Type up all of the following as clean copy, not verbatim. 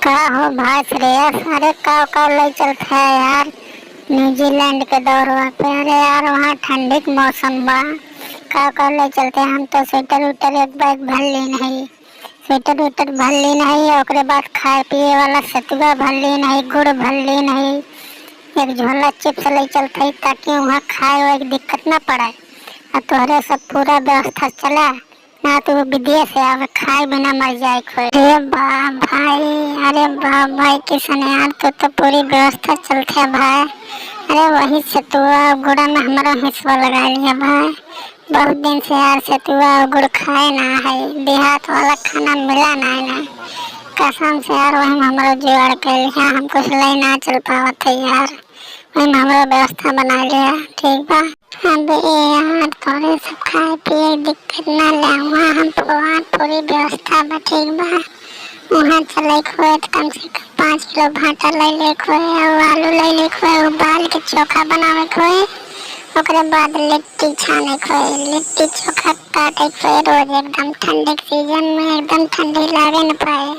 का हो भाई श्रेयस, अरे का ले चलता है यार न्यूजीलैंड के दौरवा पे। अरे यार वहाँ ठंडी के मौसम बा। का ले चलते हैं। हम तो स्वेटर उटर एक बैग भर ली नहीं, स्वेटर उटर भर ली नहीं। ओकरे बाद खाए पिए वाला सतुआ भर ली नहीं, गुड़ भर ली नहीं। एक झोला चिप्स ले चलते ही ताकि वहाँ खाए हुए दिक्कत ना पड़े। और तोहरे सब पूरा व्यवस्था चला ना, तो विदेश से आवे खाए बिना मर जाए कोई। अरे वाह भाई, अरे वाह भाई किशन यार, तो पूरी व्यवस्था चलते है भाई। अरे वही सतुआ गुड़ा में हमारा हिस्सा लगा लिया भाई। बहुत दिन से यार सतुआ गुड़ खाए ना है, देहात वाला खाना मिला ना है ना। कसम से यार वही हमारा जुगाड़ कर लिया, हम कुछ ले ना चल पावा थे यार। वही हमारा व्यवस्था बना लिया, ठीक बा। अबे यार थोड़े सब खाए पिए दिक्कत ना ले, वहाँ हम पूरी व्यवस्था बा, ठीक बा। वहाँ चले खोए तो कम से कम 5 किलो भाटा ले खोए और आलू ले खोए, उबाल के चोखा बनावे खोए। ओकरे बाद लिट्टी छाने खोए, लिट्टी चोखा काटे खोए रोज। एकदम ठंडे के सीजन में एकदम ठंडी लागे न पाए,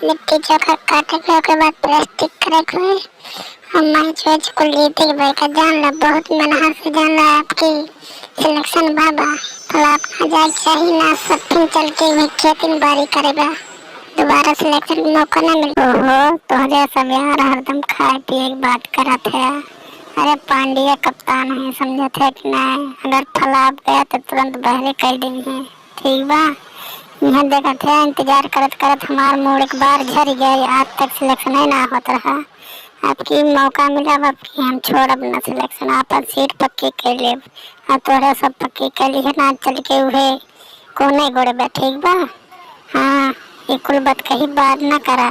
लिट्टी चोखा काटे खोए। ओकरे बाद प्लास्टिक करे खोए। हम मैच वैच को जीते के भाई का जान ला, बहुत मेहनत से जान ला आपकी सिलेक्शन बाबा। तो आप ना जाए चाहिए ना, सब फिर चल के हुई खेती में बारी करेगा, दोबारा सिलेक्शन मौका ना मिले। ओहो तोहरे सब यार हरदम खाए पिए की बात करत है। अरे पांड्या कप्तान है, समझे थे कि नहीं? अगर फलाप गया तो तुरंत बहरे कर देंगे, ठीक बा। यहाँ देखा थे इंतजार करत करत हमार मूड एक बार झड़ गया, आज तक सिलेक्शन ही ना होता रहा। आपकी मौका मिला अब की हम छोड़ब ना सिलेक्शन, आपन सीट पक्की कर लेब। और तोहरे सब पक्की कर ली है ना, चल के उहे कोने गोड़े बा, ठीक बा। हाँ ये कुल बात कही बात ना करा।